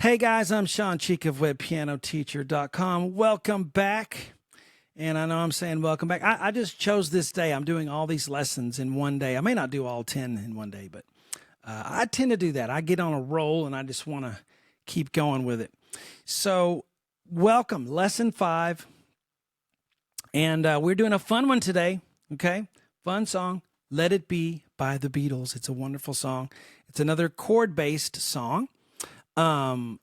Hey guys, I'm Shawn Cheek of WebPianoTeacher.com. Welcome back. And I know I'm saying welcome back. I just chose this day. I'm doing all these lessons in one day. I may not do all 10 in one day, but I tend to do that. I get on a roll and I just want to keep going with it. So welcome, lesson 5. And we're doing a fun one today, okay? Fun song, Let It Be by the Beatles. It's a wonderful song. It's another chord-based song.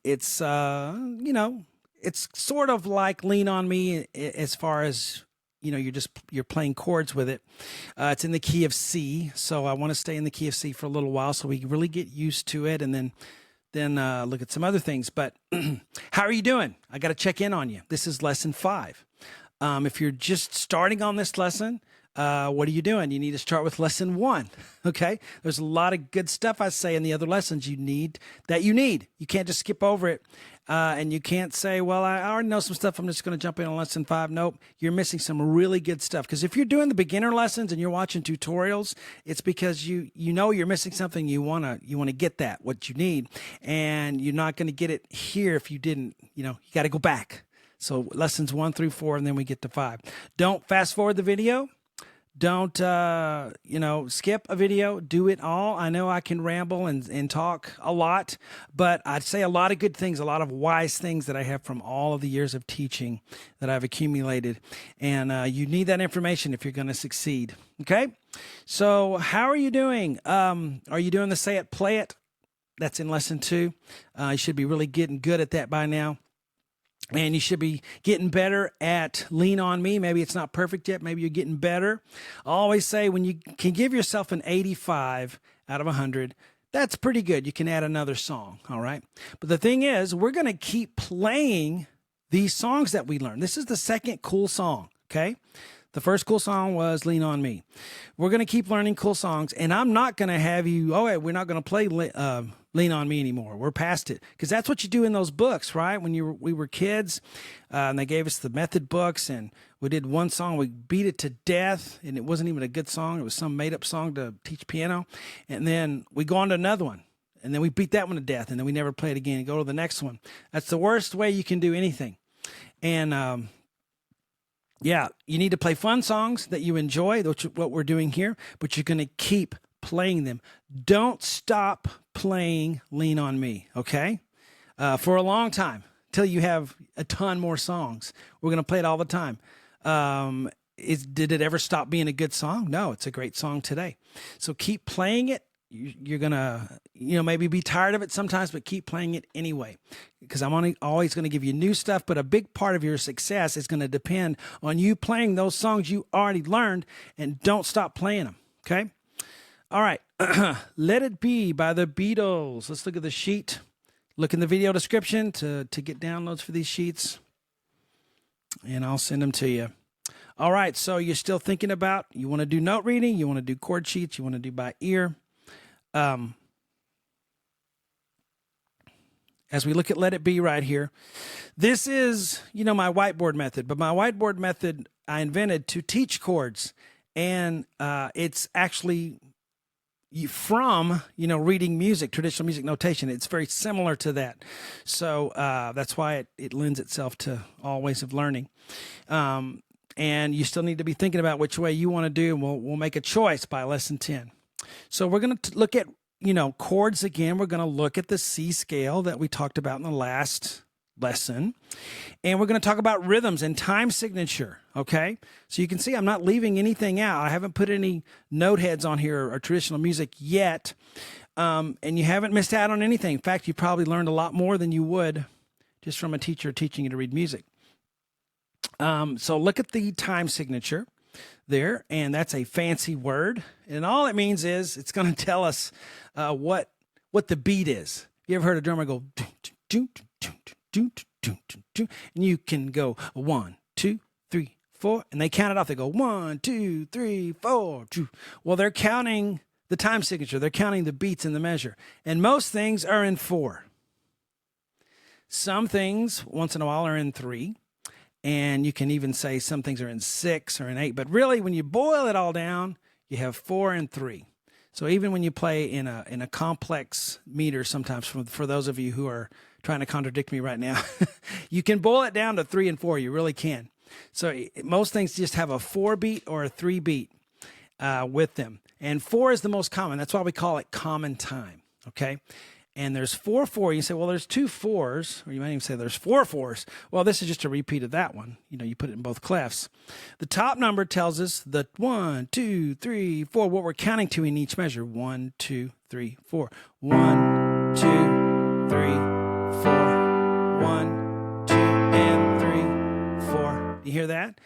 It's it's sort of like Lean on Me as far as, you're playing chords with it. It's in the key of C. So I want to stay in the key of C for a little while so we really get used to it and then look at some other things. But how are you doing? I got to check in on you. This is lesson 5. If you're just starting on this lesson, what are you doing? You need to start with lesson 1. Okay. There's a lot of good stuff I say in the other lessons you need. You can't just skip over it. And you can't say, well, I already know some stuff. I'm just going to jump in on lesson 5. Nope. You're missing some really good stuff. Because if you're doing the beginner lessons and you're watching tutorials, it's because you know you're missing something. You want to get what you need, and you're not going to get it here if you didn't, you got to go back. So lessons 1 through 4, and then we get to 5. Don't fast forward the video. Don't, skip a video. Do it all. I know I can ramble and talk a lot, but I'd say a lot of good things, a lot of wise things that I have from all of the years of teaching that I've accumulated. And you need that information if you're going to succeed. Okay? So how are you doing? Are you doing the say it, play it? That's in lesson 2. You should be really getting good at that by now. And you should be getting better at Lean on Me. Maybe it's not perfect yet. Maybe you're getting better. I always say when you can give yourself an 85 out of 100, that's pretty good. You can add another song, all right? But the thing is, we're going to keep playing these songs that we learned. This is the second cool song, okay? The first cool song was Lean on Me. We're going to keep learning cool songs, and I'm not going to have you, we're not going to play Lean on Me anymore. We're past it, because that's what you do in those books, right? When we were kids, and they gave us the method books, and we did one song, we beat it to death, and it wasn't even a good song. It was some made-up song to teach piano, and then we go on to another one, and then we beat that one to death, and then we never play it again and go to the next one. That's the worst way you can do anything. And yeah, you need to play fun songs that you enjoy, which is what we're doing here, but you're going to keep playing them. Don't stop playing Lean on Me, okay? For a long time, till you have a ton more songs. We're going to play it all the time. Did it ever stop being a good song? No, it's a great song today. So keep playing it. You're going to, maybe be tired of it sometimes, but keep playing it anyway, because I'm always going to give you new stuff. But a big part of your success is going to depend on you playing those songs you already learned, and don't stop playing them. Okay. All right. Let It Be by the Beatles. Let's look at the sheet. Look in the video description to get downloads for these sheets, and I'll send them to you. All right. So you're still thinking about, you want to do note reading, you want to do chord sheets, you want to do by ear. As we look at Let It Be right here, this is, my whiteboard method, but my whiteboard method I invented to teach chords, and it's actually from, reading music, traditional music notation. It's very similar to that. So that's why it lends itself to all ways of learning. And you still need to be thinking about which way you want to do, and we'll make a choice by lesson 10. So we're going to look at, chords again. We're going to look at the C scale that we talked about in the last lesson. And we're going to talk about rhythms and time signature, okay? So you can see I'm not leaving anything out. I haven't put any note heads on here or traditional music yet. And you haven't missed out on anything. In fact, you probably learned a lot more than you would just from a teacher teaching you to read music. So look at the time signature there, and that's a fancy word, and all it means is it's going to tell us what the beat is. You ever heard a drummer go do, and you can go 1, 2, 3, 4, and they count it off. They go 1, 2, 3, 4. Well, they're counting the time signature. They're counting the beats in the measure, and most things are in 4. Some things once in a while are in 3. And you can even say some things are in 6 or in 8. But really, when you boil it all down, you have 4 and 3. So even when you play in a complex meter, sometimes for those of you who are trying to contradict me right now, you can boil it down to 3 and 4. You really can. So most things just have a 4 beat or a 3 beat with them. And 4 is the most common. That's why we call it common time. Okay. And there's 4/4. You say, well, there's 2 4s, or you might even say there's 4 4s. Well, this is just a repeat of that one. You put it in both clefs. The top number tells us the 1, 2, 3, 4, what we're counting to in each measure. 1, 2, 3, 4. 1, 2, 3, 4. 1, 2, and 3, 4. You hear that?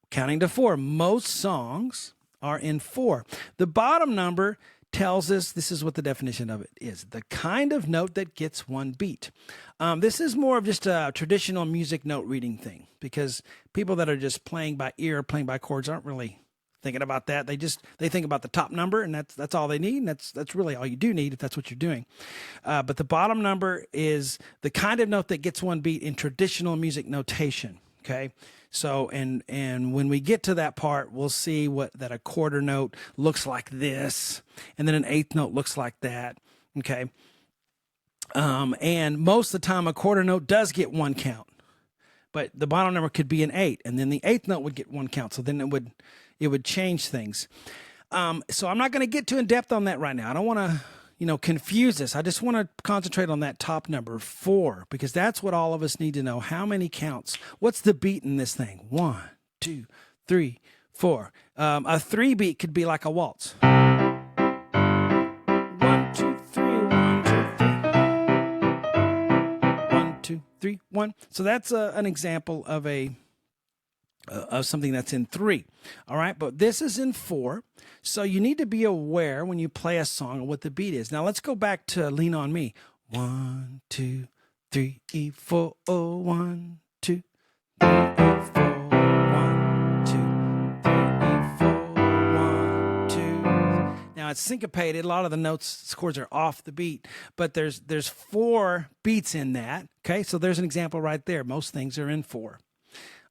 Counting to 4. Most songs are in 4. The bottom number tells us, this is what the definition of it is, the kind of note that gets 1 beat. This is more of just a traditional music note reading thing, because people that are just playing by ear, playing by chords, aren't really thinking about that. They think about the top number, and that's all they need, and that's really all you do need if that's what you're doing. But the bottom number is the kind of note that gets 1 beat in traditional music notation. Okay. So, and when we get to that part, we'll see that a quarter note looks like this, and then an eighth note looks like that. Okay. And most of the time a quarter note does get 1 count, but the bottom number could be an 8, and then the eighth note would get 1 count. So then it would change things. So I'm not going to get too in depth on that right now. I don't want to, confuse this. I just want to concentrate on that top number 4, because that's what all of us need to know. How many counts? What's the beat in this thing? 1, 2, 3, 4. A 3 beat could be like a waltz. 1, 2, 3, 1, 2, 3. 1, 2, 3, 1. So that's an example of of something that's in 3. All right, but this is in 4. So you need to be aware when you play a song of what the beat is. Now let's go back to Lean on Me. 1, 2, 3, 4. 1, 2, 3, 4. 1, 2, 3, 4. 1, 2. Now it's syncopated. A lot of the notes, chords are off the beat, but there's 4 beats in that. Okay, so there's an example right there. Most things are in 4.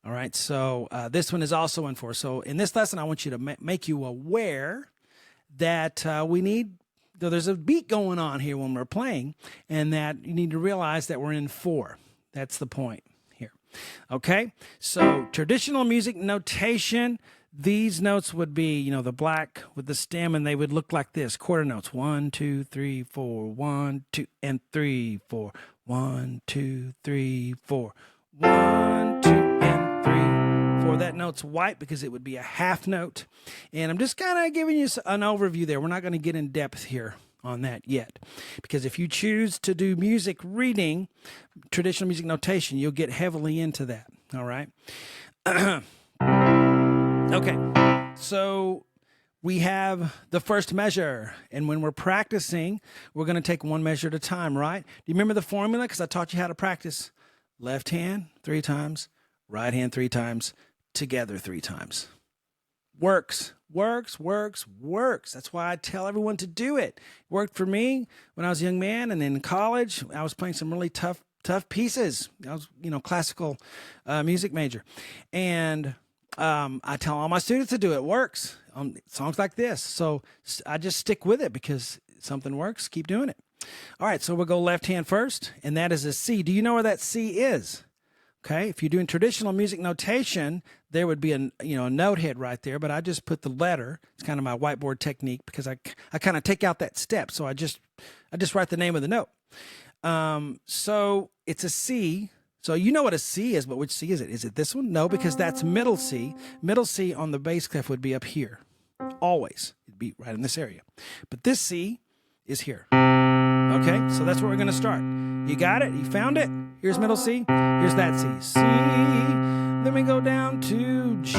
All right, so this one is also in 4. So in this lesson, I want you to make you aware that there's a beat going on here when we're playing, and that you need to realize that we're in 4. That's the point here. Okay, so traditional music notation, these notes would be, the black with the stem, and they would look like this, quarter notes. 1, 2, 3, 4, 1, 2, and 3, 4. 1, 2, 3, 4. 1, 2, and 3, 4. That note's white because it would be a half note. And I'm just kind of giving you an overview there. We're not going to get in depth here on that yet, because if you choose to do music reading, traditional music notation, you'll get heavily into that. All right. Okay. So we have the first measure, and when we're practicing, we're going to take 1 measure at a time, right? Do you remember the formula? Because I taught you how to practice. Left hand 3 times, right hand 3 times, together 3 times. Works. That's why I tell everyone to do it. It worked for me when I was a young man, and in college, I was playing some really tough pieces. I was, classical music major. And I tell all my students to do it. It works on songs like this. So I just stick with it because something works. Keep doing it. All right, so we'll go left hand first, and that is a C. Do you know where that C is? Okay, if you're doing traditional music notation, there would be a note head right there, but I just put the letter. It's kind of my whiteboard technique, because I kind of take out that step. So I just write the name of the note. So it's a C. So you know what a C is, but which C is it? Is it this one? No, because that's middle C. Middle C on the bass clef would be up here. Always. It'd be right in this area. But this C is here. Okay, so that's where we're going to start. You got it? You found it? Here's middle C. Here's that C. C. Then we go down to G.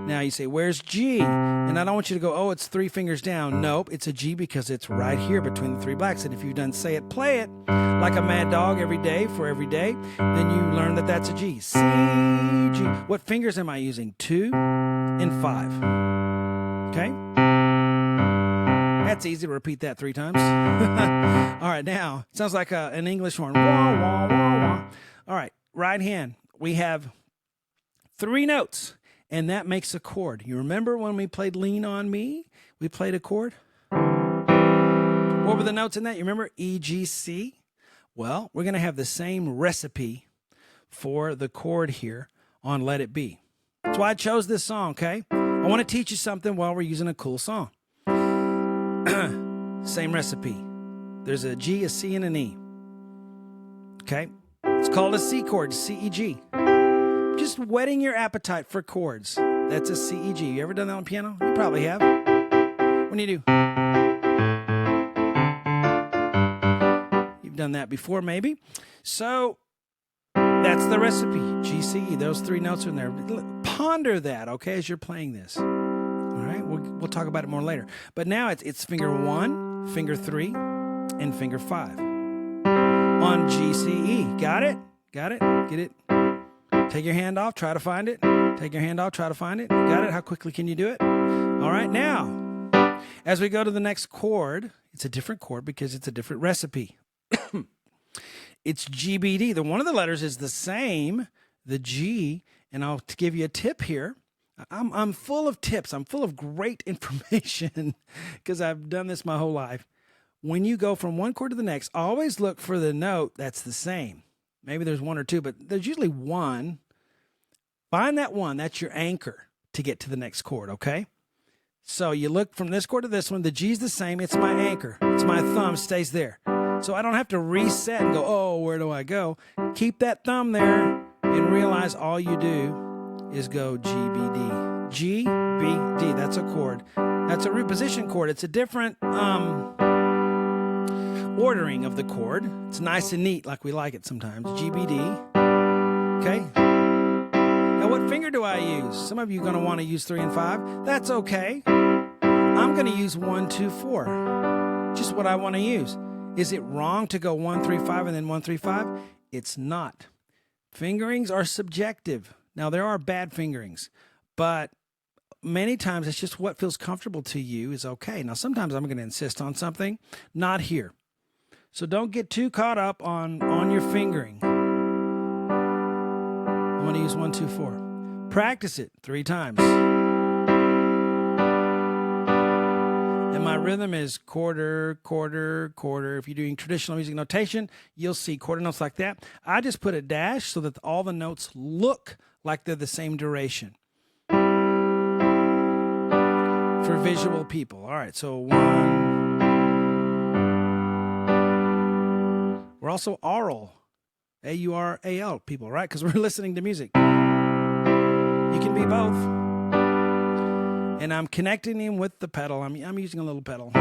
Now you say, where's G? And I don't want you to go, oh, it's 3 fingers down. Nope, it's a G because it's right here between the 3 blacks. And if you've done Say It, Play It, like a mad dog every day for every day, then you learn that that's a G. C, G. What fingers am I using? 2 and 5. Okay? That's easy to repeat that 3 times. All right, now, it sounds like an English horn. Wah, wah, wah, wah. All right, right hand. We have 3 notes, and that makes a chord. You remember when we played Lean on Me? we played a chord. What were the notes in that? You remember E, G, C? Well, we're going to have the same recipe for the chord here on Let It Be. That's why I chose this song, okay? I want to teach you something while we're using a cool song. Same recipe. There's a G, a C, and an E. Okay? It's called a C chord, C-E-G. Just whetting your appetite for chords. That's a C-E-G. You ever done that on piano? You probably have. When you do? You've done that before, maybe. So that's the recipe, G, C, E. Those three notes are in there. Ponder that, okay, as you're playing this. All right, we'll talk about it more later. But now it's finger 1, finger 3, and finger 5 on G, C, E. Got it? Got it? Get it? Take your hand off, try to find it. Take your hand off, try to find it. Got it? How quickly can you do it? All right, now, as we go to the next chord, it's a different chord because it's a different recipe. It's GBD. One of the letters is the same, the G, and I'll give you a tip here. I'm full of tips. I'm full of great information because I've done this my whole life. When you go from one chord to the next, always look for the note that's the same. Maybe there's one or two, but there's usually one. Find that one. That's your anchor to get to the next chord, okay? So you look from this chord to this one. The G's the same. It's my anchor. It's my thumb. Stays there. So I don't have to reset and go, oh, where do I go? Keep that thumb there and realize all you do is go G, B, D. G, B, D. That's a chord. That's a root position chord. It's a different ordering of the chord. It's nice and neat like we like it sometimes. G, B, D. Okay? Now what finger do I use? Some of you are going to want to use 3 and 5. That's okay. I'm going to use 1, 2, 4. Just what I want to use. Is it wrong to go 1, 3, 5 and then 1, 3, 5? It's not. Fingerings are subjective. Now, there are bad fingerings, but many times it's just what feels comfortable to you is okay. Now, sometimes I'm going to insist on something, not here. So don't get too caught up on your fingering. I'm going to use 1, 2, 4. Practice it 3 times. And my rhythm is quarter, quarter, quarter. If you're doing traditional music notation, you'll see quarter notes like that. I just put a dash so that all the notes look like they're the same duration. For visual people. All right, so 1. We're also aural, A-U-R-A-L people, right? Because we're listening to music. You can be both. And I'm connecting him with the pedal. I'm using a little pedal.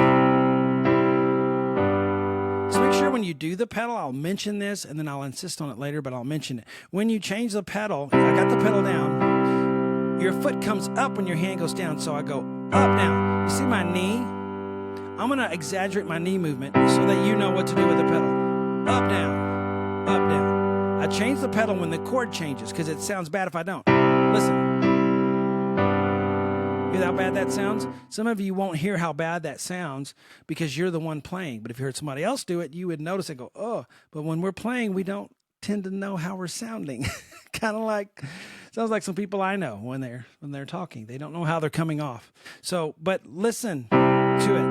So make sure when you do the pedal, I'll mention this, and then I'll insist on it later, but I'll mention it. When you change the pedal, I got the pedal down, your foot comes up when your hand goes down, so I go up, down. You see my knee? I'm going to exaggerate my knee movement so that you know what to do with the pedal. Up, down, up, down. I change the pedal when the chord changes because it sounds bad if I don't. Listen. Hear how bad that sounds? Some of you won't hear how bad that sounds because you're the one playing. But if you heard somebody else do it, you would notice and go, oh. But when we're playing, we don't tend to know how we're sounding. Kind of like, sounds like some people I know when they're talking. They don't know how they're coming off. So, but listen to it.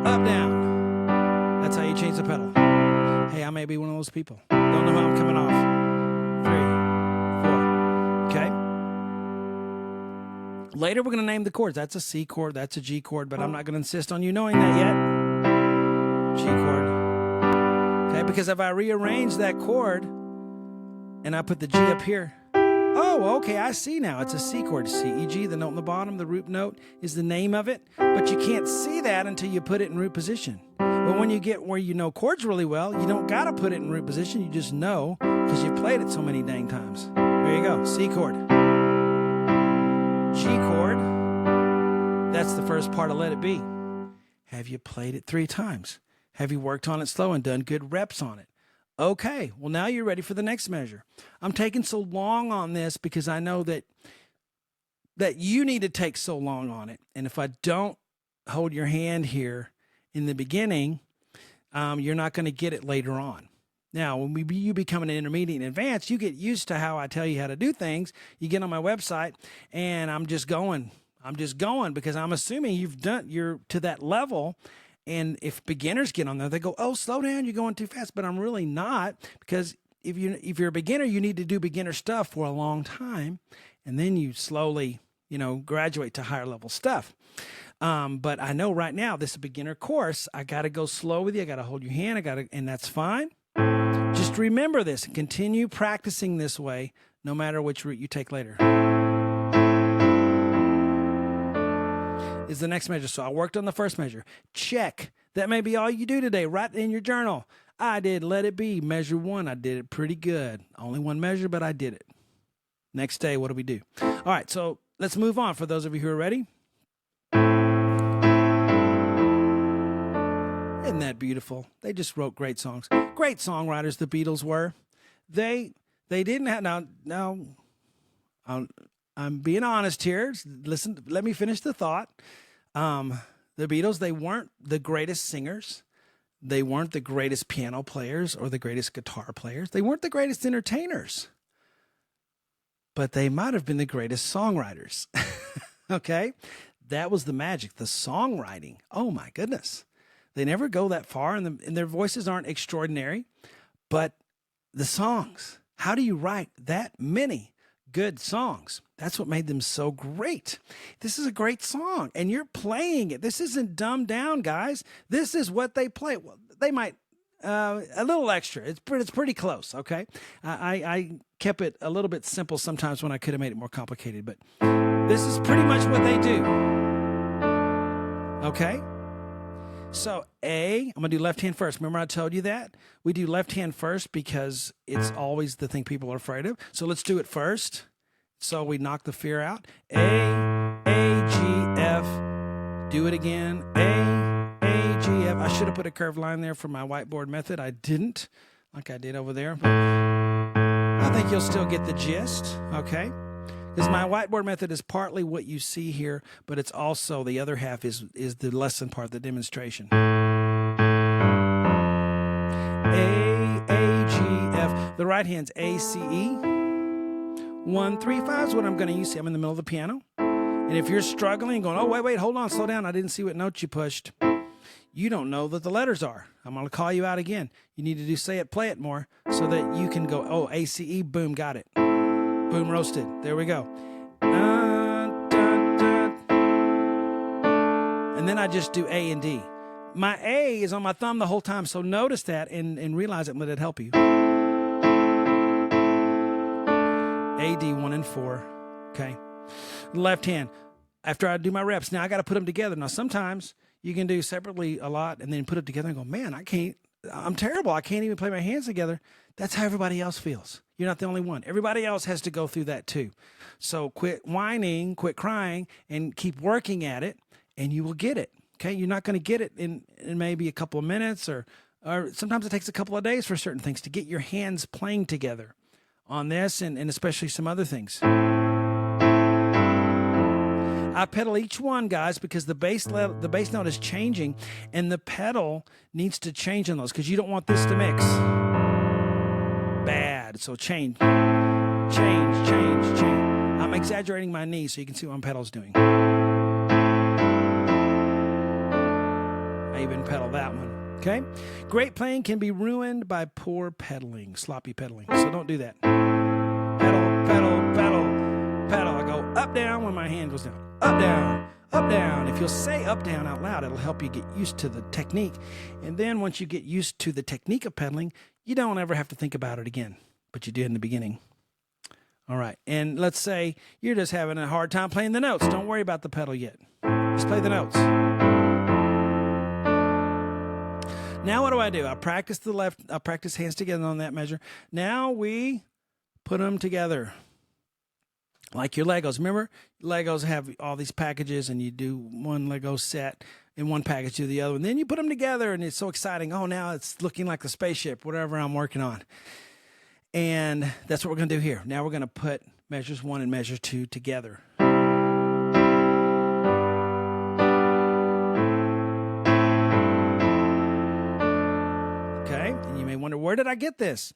Up, down. That's how you change the pedal. Hey, I may be one of those people. Don't know how I'm coming off. 3, 4. Okay? Later, we're going to name the chords. That's a C chord. That's a G chord, but I'm not going to insist on you knowing that yet. G chord. Okay, because if I rearrange that chord and I put the G up here, oh, okay, I see now. It's a C chord. C, E, G, the note on the bottom, the root note is the name of it, but you can't see that until you put it in root position. But when you get where you know chords really well, you don't got to put it in root position. You just know because you've played it so many dang times. There you go, C chord. G chord, that's the first part of Let It Be. Have you played it 3 times? Have you worked on it slow and done good reps on it? Okay, well now you're ready for the next measure. I'm taking so long on this because I know that you need to take so long on it. And if I don't hold your hand here in the beginning, you're not going to get it later on. Now, when you become an intermediate and advanced, you get used to how I tell you how to do things. You get on my website, and I'm just going. I'm just going because I'm assuming you're to that level. And if beginners get on there, they go, "Oh, slow down, you're going too fast." But I'm really not, because if you're a beginner, you need to do beginner stuff for a long time, and then you slowly, graduate to higher level stuff. But I know right now this is a beginner course. I got to go slow with you. I got to hold your hand. And that's fine. Just remember this and continue practicing this way, no matter which route you take later. Is the next measure. So I worked on the first measure. Check. That may be all you do today. Write in your journal. I did Let It Be. Measure 1. I did it pretty good. Only one measure, but I did it. Next day, what do we do? All right, so let's move on for those of you who are ready. Isn't that beautiful? They just wrote great songs. Great songwriters, the Beatles were. They didn't have... Now, I'm being honest here. Listen, let me finish the thought. The Beatles, they weren't the greatest singers. They weren't the greatest piano players or the greatest guitar players. They weren't the greatest entertainers. But they might have been the greatest songwriters. Okay? That was the magic, the songwriting. Oh, my goodness. They never go that far, and their voices aren't extraordinary. But the songs, how do you write that many good songs? That's what made them so great. This is a great song, and you're playing it. This isn't dumbed down, guys. This is what they play. Well, they might a little extra. It's pretty close. Okay, I kept it a little bit simple sometimes when I could have made it more complicated, but this is pretty much what they do. Okay. So I'm going to do left hand first. Remember I told you that? We do left hand first because it's always the thing people are afraid of. So let's do it first. So we knock the fear out. A, G, F. Do it again. A, G, F. I should have put a curved line there for my whiteboard method. I didn't, like I did over there. But I think you'll still get the gist, okay? Because my whiteboard method is partly what you see here, but it's also the other half is the lesson part, the demonstration. A, G, F. The right hand's A, C, E. 1, 3, 5 is what I'm going to use. See, I'm in the middle of the piano. And if you're struggling, going, "Oh, wait, hold on, slow down. I didn't see what notes you pushed." You don't know that the letters are. I'm going to call you out again. You need to do say it, play it more so that you can go, "Oh, A, C, E, boom, got it. Boom, roasted." There we go. Dun, dun. And then I just do A and D. My A is on my thumb the whole time, so notice that and realize it and let it help you. A, D, 1 and 4. Okay. Left hand. After I do my reps, now I got to put them together. Now, sometimes you can do separately a lot and then put it together and go, "Man, I'm terrible. I can't even play my hands together." That's how everybody else feels. You're not the only one. Everybody else has to go through that too. So quit whining, quit crying, and keep working at it, and you will get it. Okay? You're not going to get it in maybe a couple of minutes, or sometimes it takes a couple of days for certain things to get your hands playing together on this and especially some other things. I pedal each one, guys, because the bass note is changing, and the pedal needs to change on those because you don't want this to mix. Bad. So change. I'm exaggerating my knee so you can see what my pedal's doing. I even pedal that one. Okay? Great playing can be ruined by poor pedaling, sloppy pedaling. So don't do that. Pedal. I go up, down when my hand goes down. Up, down. If you'll say up, down out loud, it'll help you get used to the technique. And then once you get used to the technique of pedaling, you don't ever have to think about it again, but you did in the beginning. All right. And let's say you're just having a hard time playing the notes. Don't worry about the pedal yet. Just play the notes. Now what do? I practice I practice hands together on that measure. Now we put them together. Like your Legos. Remember, Legos have all these packages, and you do one Lego set in one package to the other, and then you put them together, and it's so exciting. Oh, now it's looking like the spaceship, whatever I'm working on. And that's what we're going to do here. Now we're going to put measures 1 and measure 2 together. Okay, and you may wonder, where did I get this?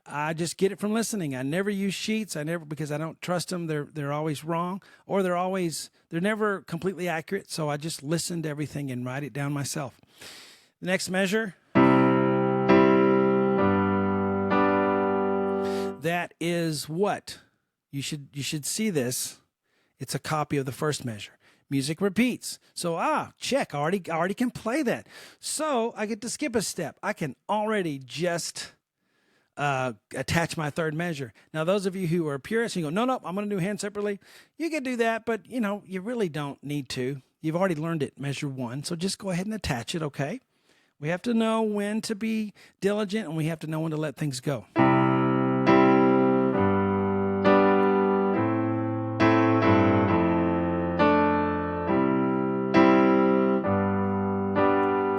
I just get it from listening. I never use sheets. Because I don't trust them. They're always wrong, or they're never completely accurate. So I just listen to everything and write it down myself. The next measure, that is what you should see this. It's a copy of the first measure. Music repeats. So, check. I already can play that. So I get to skip a step. I can already just attach my third measure. Now, those of you who are purists, you go, no, I'm going to do hand separately. You can do that, but you really don't need to. You've already learned it, measure 1. So just go ahead and attach it, okay? We have to know when to be diligent, and we have to know when to let things go.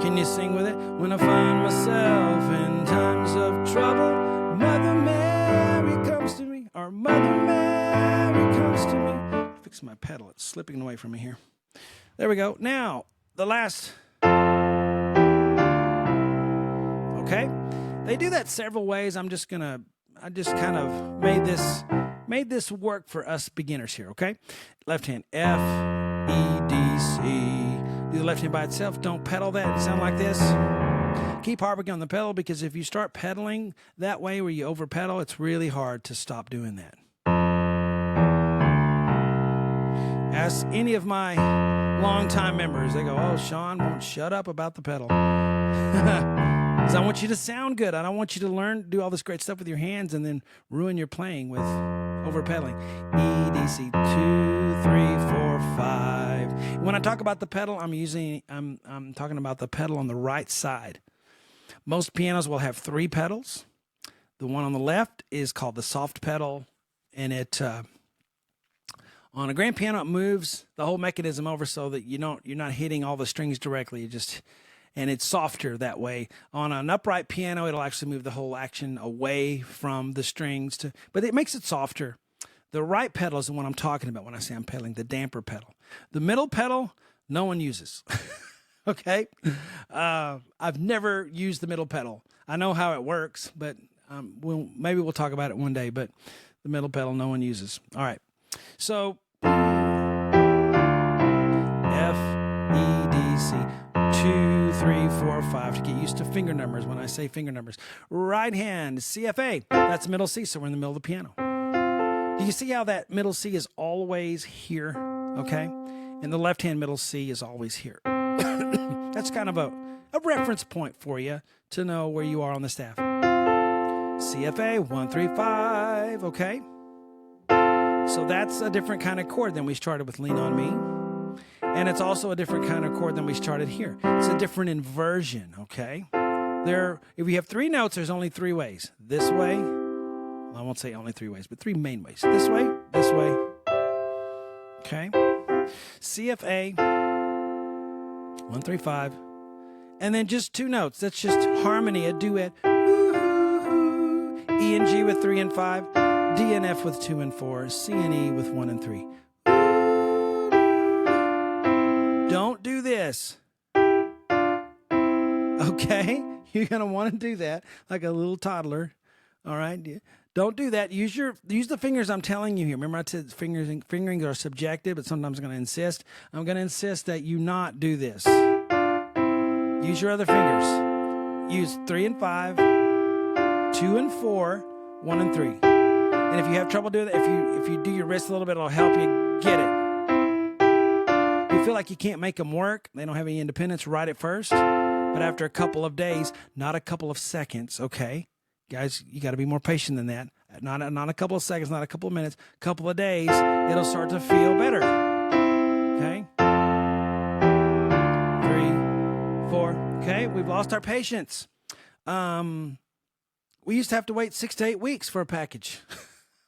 Can you sing with it? When I find myself in times of trouble, Mother Mary comes to me, or Mother Mary comes to me. Fix my pedal. It's slipping away from me here. There we go. Now, the last. Okay? They do that several ways. I just kind of made this work for us beginners here, okay? Left hand, F, E, D, C. Do the left hand by itself. Don't pedal that and sound like this. Keep harping on the pedal, because if you start pedaling that way where you over pedal, it's really hard to stop doing that. Ask any of my longtime members. They go, oh, Shawn won't shut up about the pedal. Because I want you to sound good. I don't want you to do all this great stuff with your hands and then ruin your playing with over pedaling. E, D, C, 2, 3, 4, 5. When I talk about the pedal, I'm talking about the pedal on the right side. Most pianos will have 3 pedals. The one on the left is called the soft pedal, and it on a grand piano it moves the whole mechanism over so that you're not hitting all the strings directly. And it's softer that way. On an upright piano, it'll actually move the whole action away from the strings, but it makes it softer. The right pedal is the one I'm talking about when I say I'm pedaling, the damper pedal. The middle pedal, no one uses. Okay? I've never used the middle pedal. I know how it works, but maybe we'll talk about it one day, but the middle pedal, no one uses. All right. So, F, E, D, C. 2, 3, 4, 5 to get used to finger numbers when I say finger numbers. Right hand, CFA. That's middle C, so we're in the middle of the piano. Do you see how that middle C is always here? Okay? And the left hand middle C is always here. That's kind of a reference point for you to know where you are on the staff. CFA, 1, 3, 5. Okay? So that's a different kind of chord than we started with Lean On Me. And it's also a different kind of chord than we started here. It's a different inversion, okay? If you have 3 notes, there's only 3 ways. This way, well, I won't say only 3 ways, but 3 main ways. This way, okay? CFA, 1, 3, 5. And then just 2 notes. That's just harmony, a duet. E and G with 3 and 5. D and F with 2 and 4. C and E with 1 and 3. Don't do this. Okay? You're going to want to do that like a little toddler. All right? Don't do that. Use the fingers I'm telling you here. Remember I said fingering are subjective, but sometimes I'm going to insist. I'm going to insist that you not do this. Use your other fingers. Use 3 and 5, 2 and 4, 1 and 3. And if you have trouble doing that, if you do your wrist a little bit, it'll help you get it. You feel like you can't make them work, they don't have any independence, write it first. But after a couple of days, not a couple of seconds, okay? Guys, you got to be more patient than that. Not a couple of seconds, not a couple of minutes, a couple of days, it'll start to feel better. Okay? 3, 4. Okay, we've lost our patience. We used to have to wait 6 to 8 weeks for a package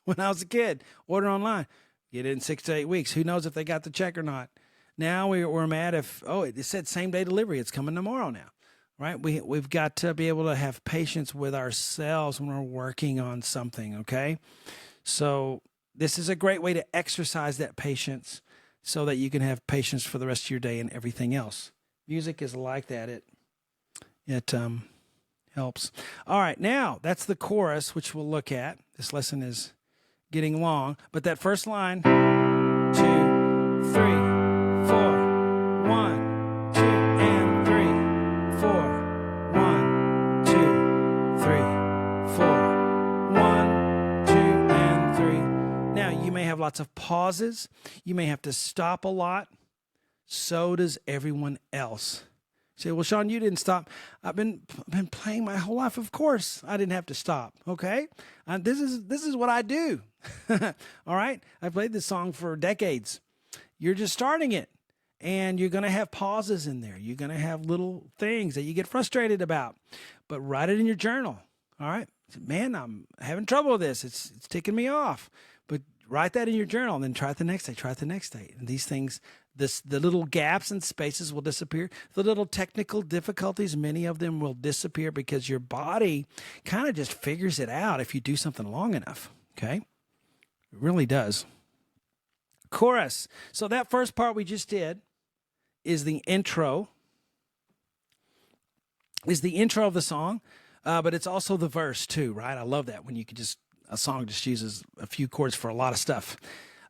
when I was a kid. Order online. Get it in 6 to 8 weeks. Who knows if they got the check or not? Now we're mad if, it said same day delivery. It's coming tomorrow now, right? We've got to be able to have patience with ourselves when we're working on something, okay? So this is a great way to exercise that patience so that you can have patience for the rest of your day and everything else. Music is like that. It Helps. All right, now that's the chorus, which we'll look at. This lesson is getting long, but that first line, 2, 3, 4, 1, 2, and 3, 4, 1, 2, 3, 4, 1, 2, and 3. Now, you may have lots of pauses. You may have to stop a lot. So does everyone else. You say, well, Shawn, you didn't stop. I've been playing my whole life. Of course, I didn't have to stop. Okay, this is what I do. All right, I played this song for decades. You're just starting it, and you're going to have pauses in there. You're going to have little things that you get frustrated about, but write it in your journal. All right, man, I'm having trouble with this. It's ticking me off. But write that in your journal, and then try it the next day. Try it the next day, and these things. The little gaps and spaces will disappear. The little technical difficulties, many of them will disappear because your body kind of just figures it out if you do something long enough, okay? It really does. Chorus. So that first part we just did is the intro. Is the intro of the song, but it's also the verse too, right? I love that when you can a song just uses a few chords for a lot of stuff.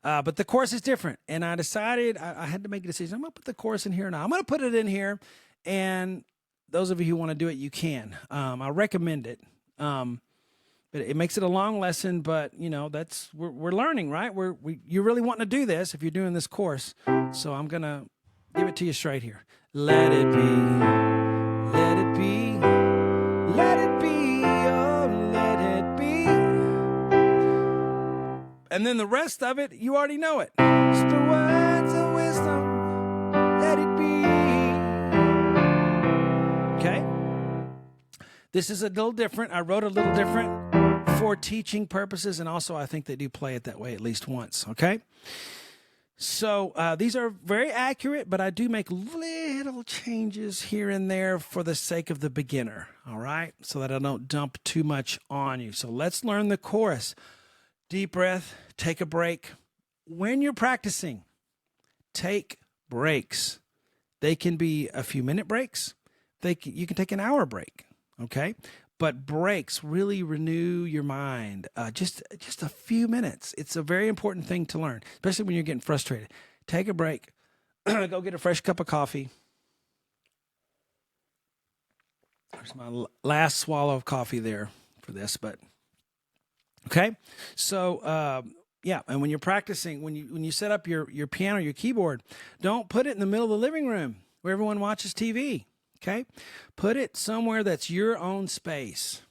But the chorus is different, and I decided I had to make a decision. I'm going to put the chorus in here now. I'm going to put it in here, and those of you who want to do it, you can. I recommend it. But it makes it a long lesson, but, you know, we're learning, right? You're really wanting to do this if you're doing this course. So I'm going to give it to you straight here. Let it be, let it be, let it be, oh, let it be. And then the rest of it, you already know it. Just the words of wisdom, let it be. Okay? This is a little different. I wrote a little different for teaching purposes, and also I think they do play it that way at least once. Okay? So these are very accurate, but I do make little changes here and there for the sake of the beginner. All right? So that I don't dump too much on you. So let's learn the chorus. Deep breath, take a break. When you're practicing, take breaks. They can be a few minute breaks. You can take an hour break, okay? But breaks really renew your mind. Just a few minutes. It's a very important thing to learn, especially when you're getting frustrated. Take a break. Go get a fresh cup of coffee. There's my last swallow of coffee there for this, but... Okay, so yeah, and when you're practicing, when you set up your piano, your keyboard, don't put it in the middle of the living room where everyone watches TV. Okay, put it somewhere that's your own space.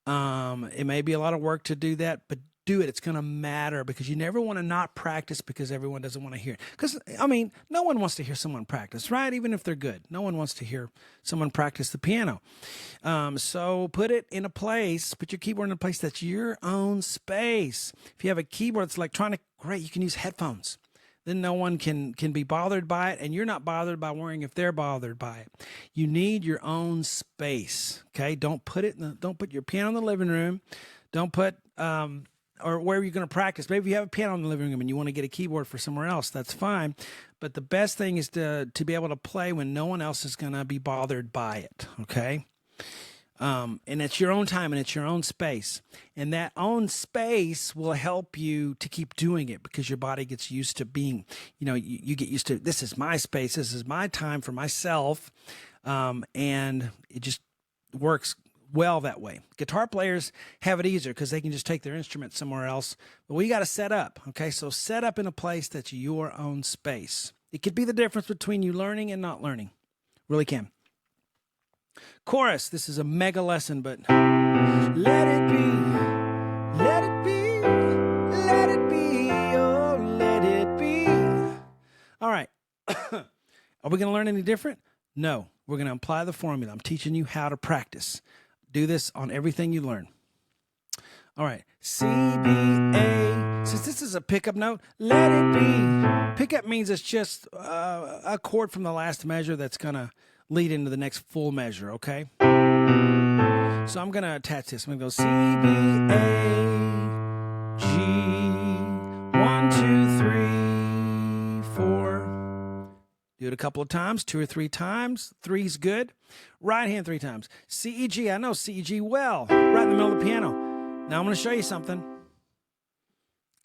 It may be a lot of work to do that, but do it. It's going to matter because you never want to not practice because everyone doesn't want to hear it. Because, I mean, no one wants to hear someone practice, right? Even if they're good. No one wants to hear someone practice the piano. So put it in a place, put your keyboard in a place that's your own space. If you have a keyboard that's electronic, great, you can use headphones. Then no one can be bothered by it, and you're not bothered by worrying if they're bothered by it. You need your own space, okay? Don't put your piano in the living room. Don't put... or where you're going to practice. Maybe you have a piano in the living room and you want to get a keyboard for somewhere else. That's fine. But the best thing is to be able to play when no one else is going to be bothered by it, okay? And it's your own time and it's your own space. And that own space will help you to keep doing it because your body gets used to being, you get used to, this is my space, this is my time for myself. And it just works well that way. Guitar players have it easier because they can just take their instrument somewhere else. But we got to set up, okay? So set up in a place that's your own space. It could be the difference between you learning and not learning. Really can. Chorus. This is a mega lesson, but let it be, let it be, let it be, oh, let it be. All right. Are we going to learn any different? No. We're going to apply the formula. I'm teaching you how to practice. Do this on everything you learn. All right. C, B, A. Since this is a pickup note, let it be. Pickup means it's just a chord from the last measure that's going to lead into the next full measure, okay? So I'm going to attach this. I'm going to go C, B, A, G, 1, 2, 3, 4. Do it a couple of times, 2 or 3 times. 3's good. Right hand 3 times. C, E, G. I know C, E, G well. Right in the middle of the piano. Now I'm going to show you something.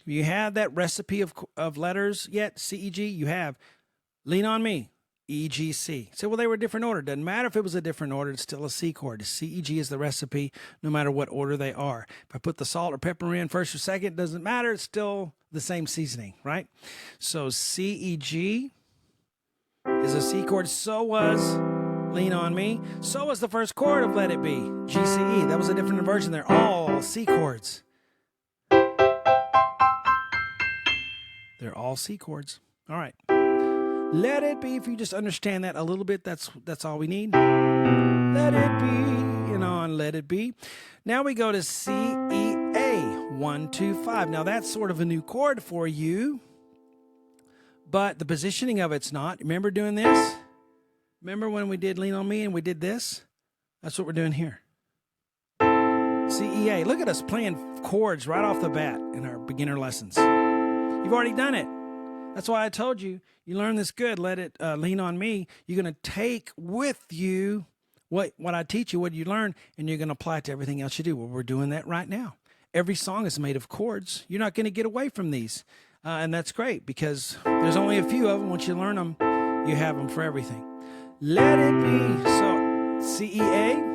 You have that recipe of letters yet? C, E, G. You have. Lean on me. E, G, C. Say, well, they were a different order. Doesn't matter if it was a different order. It's still a C chord. C, E, G is the recipe, no matter what order they are. If I put the salt or pepper in first or second, it doesn't matter. It's still the same seasoning, right? So C, E, G is a C chord. So was Lean on Me. So was the first chord of Let It Be. G, C, E. That was a different version. They're all C chords. They're all C chords. All right. Let it be. If you just understand that a little bit, that's all we need. Let it be, and on Let It Be. Now we go to C, E, A, 1, 2, 5. Now that's sort of a new chord for you, but the positioning of it's not. Remember doing this? Remember when we did Lean on Me and we did this? That's what we're doing here. C, E, A. Look at us playing chords right off the bat in our beginner lessons. You've already done it. That's why I told you, you learn this good. Let it lean on me. You're going to take with you what I teach you, what you learn, and you're going to apply it to everything else you do. Well, we're doing that right now. Every song is made of chords. You're not going to get away from these. And that's great because there's only a few of them. Once you learn them, you have them for everything. Let it be. So C, E, A.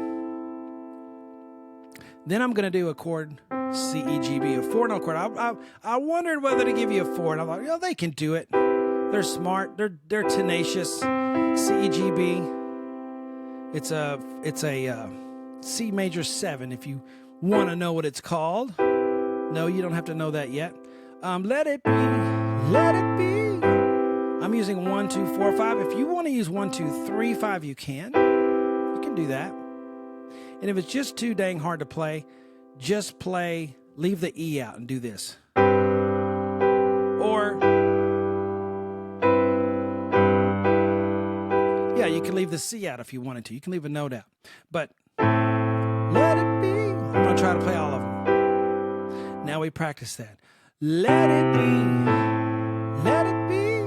Then I'm going to do a chord C, E, G, B, a 4-note chord. I wondered whether to give you a 4, and I thought, oh, they can do it. They're smart. They're tenacious. C, E, G, B. It's a C major 7. If you want to know what it's called, no, you don't have to know that yet. Let it be. Let it be. I'm using 1, 2, 4, 5. If you want to use 1, 2, 3, 5, you can. You can do that. And if it's just too dang hard to play, just play, leave the E out and do this. Or, yeah, you can leave the C out if you wanted to. You can leave a note out. But let it be. I'm going to try to play all of them. Now we practice that. Let it be. Let it be.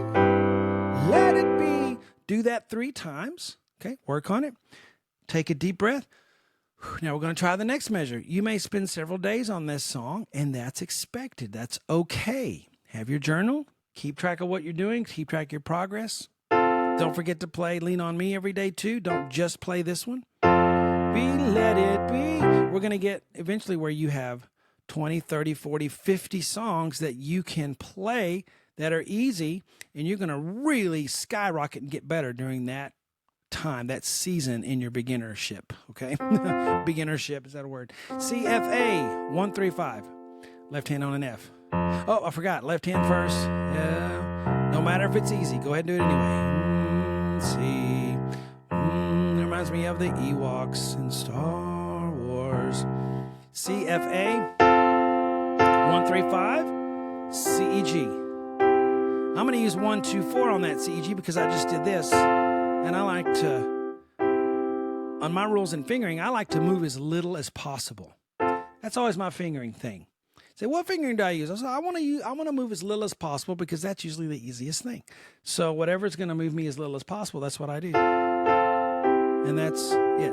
Let it be. Do that 3 times. Okay, work on it. Take a deep breath. Now we're going to try the next measure. You may spend several days on this song, and that's expected. That's okay. Have your journal. Keep track of what you're doing. Keep track of your progress. Don't forget to play Lean on Me every day, too. Don't just play this one. Be, let it be. We're going to get eventually where you have 20, 30, 40, 50 songs that you can play that are easy, and you're going to really skyrocket and get better during that time, that season in your beginnership, okay? Beginnership, is that a word? C, F, A, 1, 3, 5. Left hand on an F. Oh, I forgot. Left hand first. Yeah. No matter if it's easy. Go ahead and do it anyway. C. It reminds me of the Ewoks in Star Wars. C, F, A, 1, 3, 5. C, E, G. I'm going to use 1, 2, 4 on that C, E, G because I just did this. And I like to, on my rules in fingering, I like to move as little as possible. That's always my fingering thing. Say, what fingering do I use? I say, I want to move as little as possible because that's usually the easiest thing. So whatever's going to move me as little as possible, that's what I do. And that's it.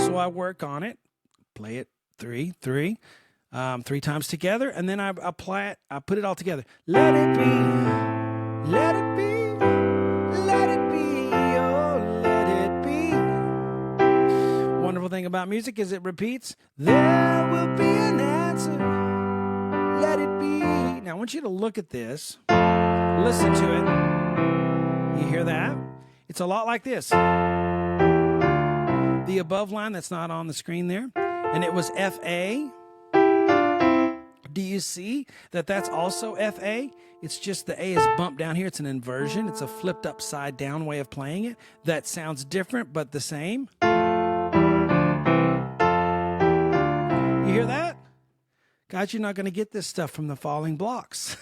So I work on it, play it 3 times together, and then I apply it, I put it all together. Let it be, let it be. Wonderful thing about music is it repeats. There will be an answer. Let it be. Now I want you to look at this. Listen to it. You hear that? It's a lot like this. The above line that's not on the screen there. And it was F-A. Do you see that that's also F-A? It's just the A is bumped down here. It's an inversion. It's a flipped upside down way of playing it. That sounds different but the same. You hear that? Guys, you're not going to get this stuff from the falling blocks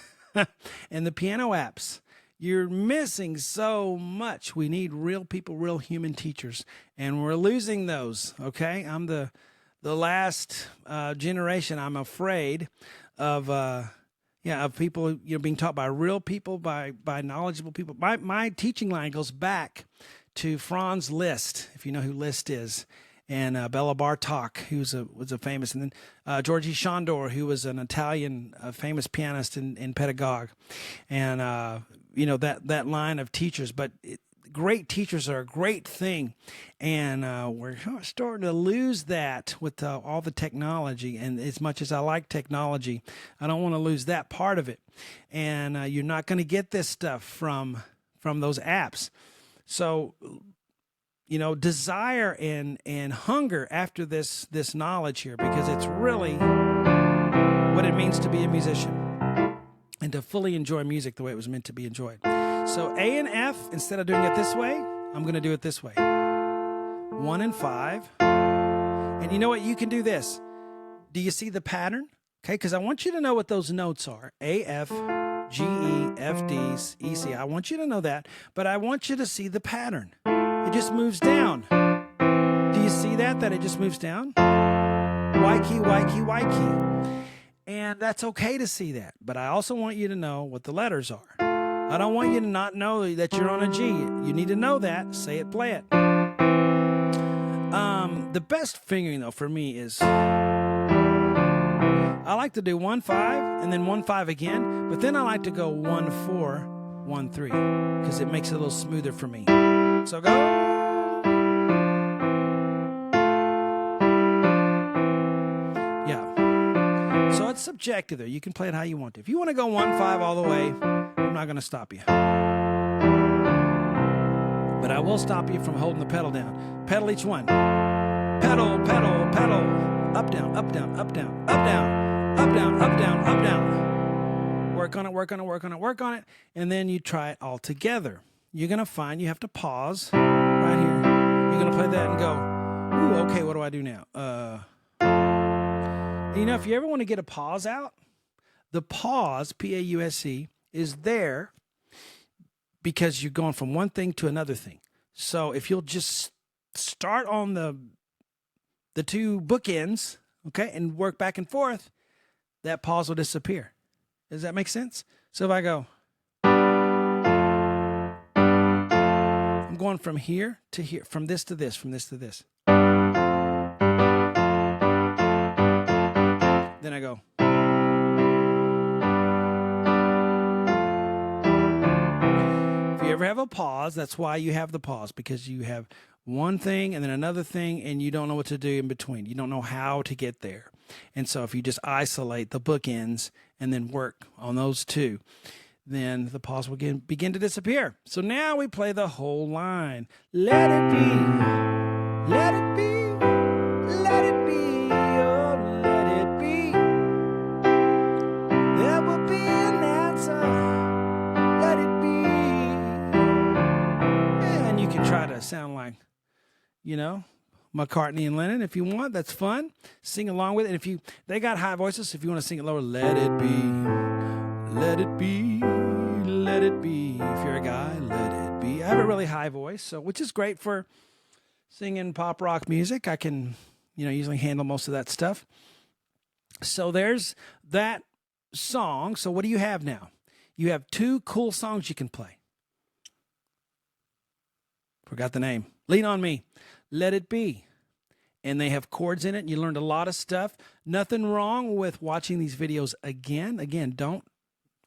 and the piano apps. You're missing so much. We need real people, real human teachers, and we're losing those, okay? I'm the last generation, I'm afraid, of Yeah, of people, being taught by real people, by knowledgeable people. My teaching line goes back to Franz Liszt, if you know who Liszt is, and Bela Bartok, who was a famous, and then Georgi Shandor, who was an Italian famous pianist and pedagogue, and that line of teachers. But great teachers are a great thing, and we're starting to lose that with all the technology. And as much as I like technology, I don't want to lose that part of it. And you're not going to get this stuff from those apps. So, desire and hunger after this knowledge here, because it's really what it means to be a musician and to fully enjoy music the way it was meant to be enjoyed. So A and F, instead of doing it this way, I'm going to do it this way. 1 and 5. And you know what? You can do this. Do you see the pattern? Okay, because I want you to know what those notes are. A, F, G, E, F, D, E, C. I want you to know that, but I want you to see the pattern. It just moves down. Do you see that it just moves down? Y key, Y key, Y key. And that's okay to see that, but I also want you to know what the letters are. I don't want you to not know that you're on a G. You need to know that. Say it, play it. The best fingering, though, for me is I like to do 1, 5, and then 1, 5 again, but then I like to go 1, 4, 1, 3, because it makes it a little smoother for me. So go. Yeah. So it's subjective there. You can play it how you want to. If you want to go 1, 5 all the way, I'm not going to stop you. But I will stop you from holding the pedal down. Pedal each one. Pedal, pedal, pedal. Up, down, up, down, up, down, up, down, up, down, up, down, up, down. Work on it, work on it, work on it, work on it. And then you try it all together. You're going to find you have to pause right here. You're going to play that and go, ooh, okay, what do I do now? If you ever want to get a pause out, the pause, P-A-U-S-E, is there because you're going from one thing to another thing. So if you'll just start on the two bookends, okay, and work back and forth, that pause will disappear. Does that make sense? So if I go, I'm going from here to here, from this to this, from this to this. Then I go. If you ever have a pause, that's why you have the pause, because you have one thing and then another thing, and you don't know what to do in between. You don't know how to get there. And so if you just isolate the bookends and then work on those two, then the pause will begin to disappear. So now we play the whole line. Let it be, let it be, let it be, oh, let it be. There will be an answer, let it be. And you can try to sound like, McCartney and Lennon if you want. That's fun. Sing along with it. And they got high voices. If you want to sing it lower, let it be, let it be, let it be. If you're a guy, let it be. I have a really high voice, which is great for singing pop rock music. I can, usually handle most of that stuff. So there's that song. So what do you have now? You have 2 cool songs you can play. Forgot the name. Lean on Me. Let It Be. And they have chords in it, and you learned a lot of stuff. Nothing wrong with watching these videos again. Again, don't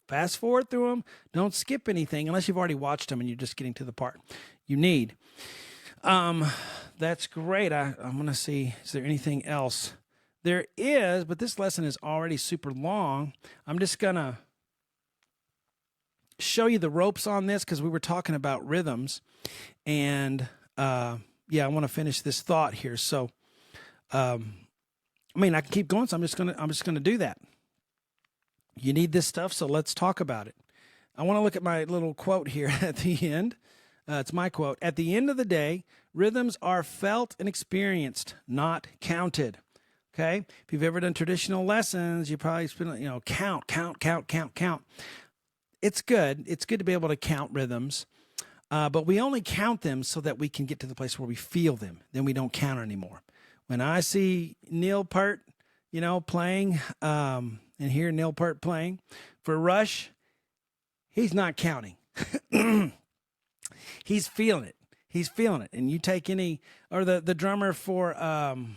fast forward through them. Don't skip anything unless you've already watched them and you're just getting to the part you need. That's great. I'm going to see, is there anything else? There is, but this lesson is already super long. I'm just going to show you the ropes on this because we were talking about rhythms. And I want to finish this thought here. So, I can keep going. So I'm just gonna do that. You need this stuff, so let's talk about it. I want to look at my little quote here at the end. It's my quote. At the end of the day, rhythms are felt and experienced, not counted. Okay. If you've ever done traditional lessons, you probably spend, count. It's good. It's good to be able to count rhythms. But we only count them so that we can get to the place where we feel them. Then we don't count anymore. When I see Neil Peart, playing, and and hear Neil Peart playing. For Rush, he's not counting. He's feeling it. He's feeling it. And you take the drummer for Van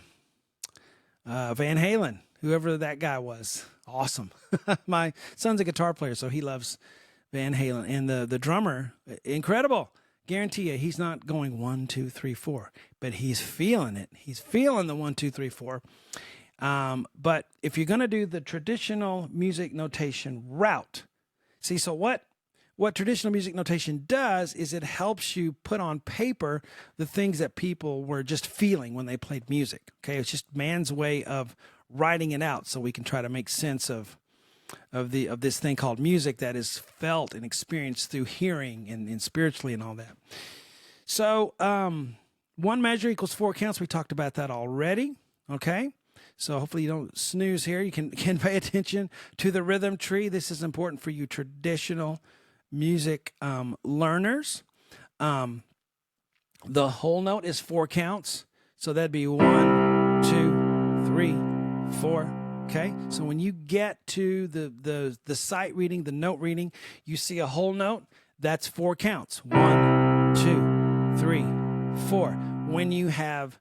Halen, whoever that guy was, awesome. My son's a guitar player, so he loves Van Halen. And the drummer, incredible. Guarantee you, he's not going 1, 2, 3, 4, but he's feeling it. He's feeling the 1, 2, 3, 4. But if you're going to do the traditional music notation route, see, so what traditional music notation does is it helps you put on paper the things that people were just feeling when they played music. Okay, it's just man's way of writing it out, so we can try to make sense of this thing called music that is felt and experienced through hearing and spiritually and all that. So 1 measure equals 4 counts. We talked about that already. Okay. So hopefully you don't snooze here. You can pay attention to the rhythm tree. This is important for you traditional music learners. The whole note is 4 counts. So that'd be 1, 2, 3, 4. Okay. So when you get to the sight reading, the note reading, you see a whole note, that's 4 counts. 1, 2, 3, 4. When you have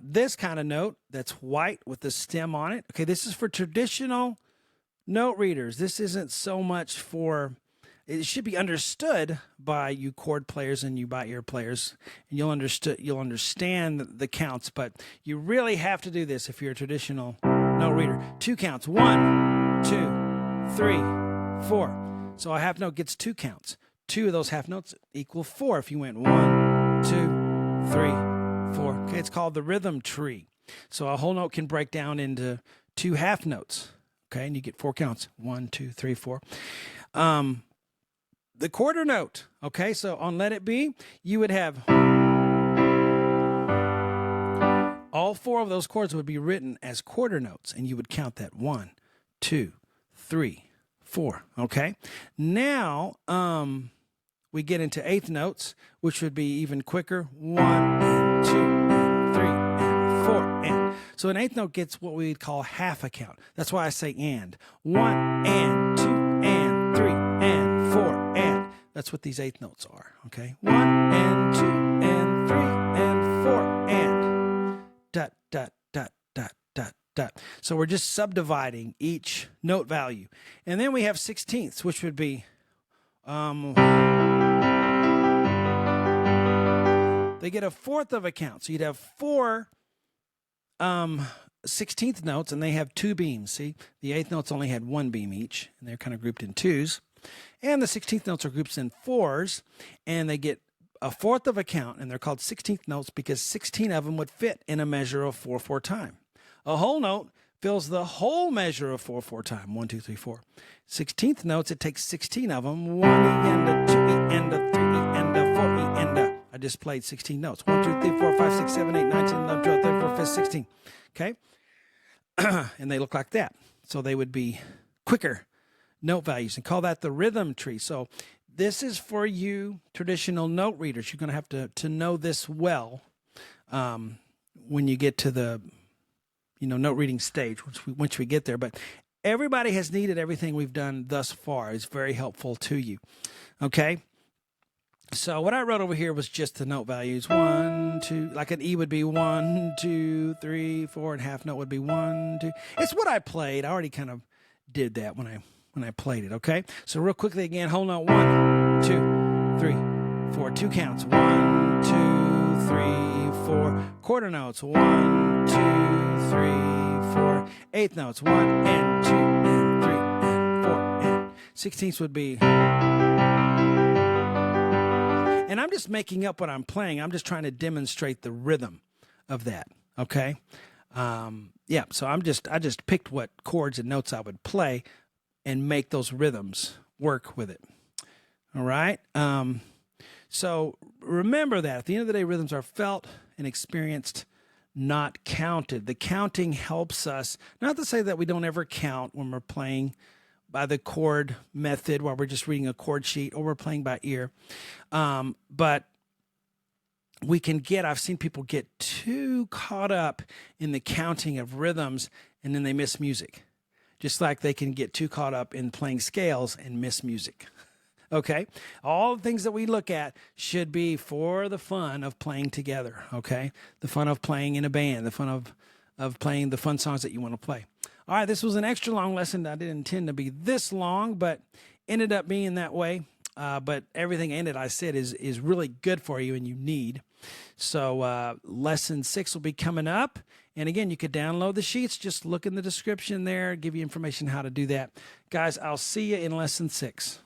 this kind of note that's white with the stem on it. Okay, this is for traditional note readers. This isn't so much for, it should be understood by you chord players and you by ear players, and you'll understand the counts, but you really have to do this if you're a traditional note reader. 2 counts. 1, 2, 3, 4. So a half note gets 2 counts. 2 of those half notes equal 4 if you went 1, 2, 3, 4. Okay, it's called the rhythm tree. So a whole note can break down into 2 half notes. Okay, and you get 4 counts. 1, 2, 3, 4. The quarter note. Okay, so on Let It Be, you would have all 4 of those chords would be written as quarter notes, and you would count that 1, 2, 3, 4. Okay, now we get into eighth notes, which would be even quicker. 1 and 2 and 3 and 4 and. So an eighth note gets what we'd call half a count. That's why I say and. 1 and 2 and 3 and 4 and. That's what these eighth notes are. Okay, 1 and 2 and 3 and 4 and. Dot, dot, dot, dot, dot, dot. So we're just subdividing each note value. And then we have sixteenths, which would be they get a fourth of a count. So you'd have 4 16th notes, and they have 2 beams. See, the eighth notes only had 1 beam each, and they're kind of grouped in 2s. And the 16th notes are grouped in 4s, and they get a fourth of a count, and they're called 16th notes because 16 of them would fit in a measure of 4/4 time. A whole note fills the whole measure of 4/4 time. 1, 2, 3, 4. 16th notes, it takes 16 of them. 1 E and a 2 E and a 3 E and a 4 E and a. I just played 16 notes. 1, 2, 3, 4, 5, 6, 7, 8, 9, 10, 11, 12, 13, 14, 15, 16. Okay? And they look like that. So they would be quicker note values, and call that the rhythm tree. So this is for you traditional note readers. You're going to have to know this well when you get to the note reading stage, once we get there. But everybody has needed everything we've done thus far. It's very helpful to you. Okay? So what I wrote over here was just the note values. 1, 2, like an E would be 1, 2, 3, 4, and half note would be 1, 2. It's what I played. I already kind of did that when I played it. Okay, so real quickly again, whole note 1, 2, 3, 4. 2 counts. 1, 2, 3, 4. Quarter notes. 1, 2, 3, 4. Eighth notes. 1 and 2 and 3 and 4 and. 16ths would be. And I'm just making up what I'm playing. I'm just trying to demonstrate the rhythm of that. Okay. Yeah. So I just picked what chords and notes I would play and make those rhythms work with it. All right. So remember that at the end of the day, rhythms are felt and experienced, not counted. The counting helps us, not to say that we don't ever count when we're playing by the chord method, while we're just reading a chord sheet, or we're playing by ear. But we can I've seen people get too caught up in the counting of rhythms, and then they miss music. just like they can get too caught up in playing scales and miss music. Okay, all the things that we look at should be for the fun of playing together. Okay, the fun of playing in a band, the fun of playing the fun songs that you want to play. All right, this was an extra long lesson. I didn't intend to be this long, but ended up being that way. But everything in it, I said, is really good for you and you need. So lesson 6 will be coming up. And again, you could download the sheets. Just look in the description there, give you information how to do that. Guys, I'll see you in lesson 6.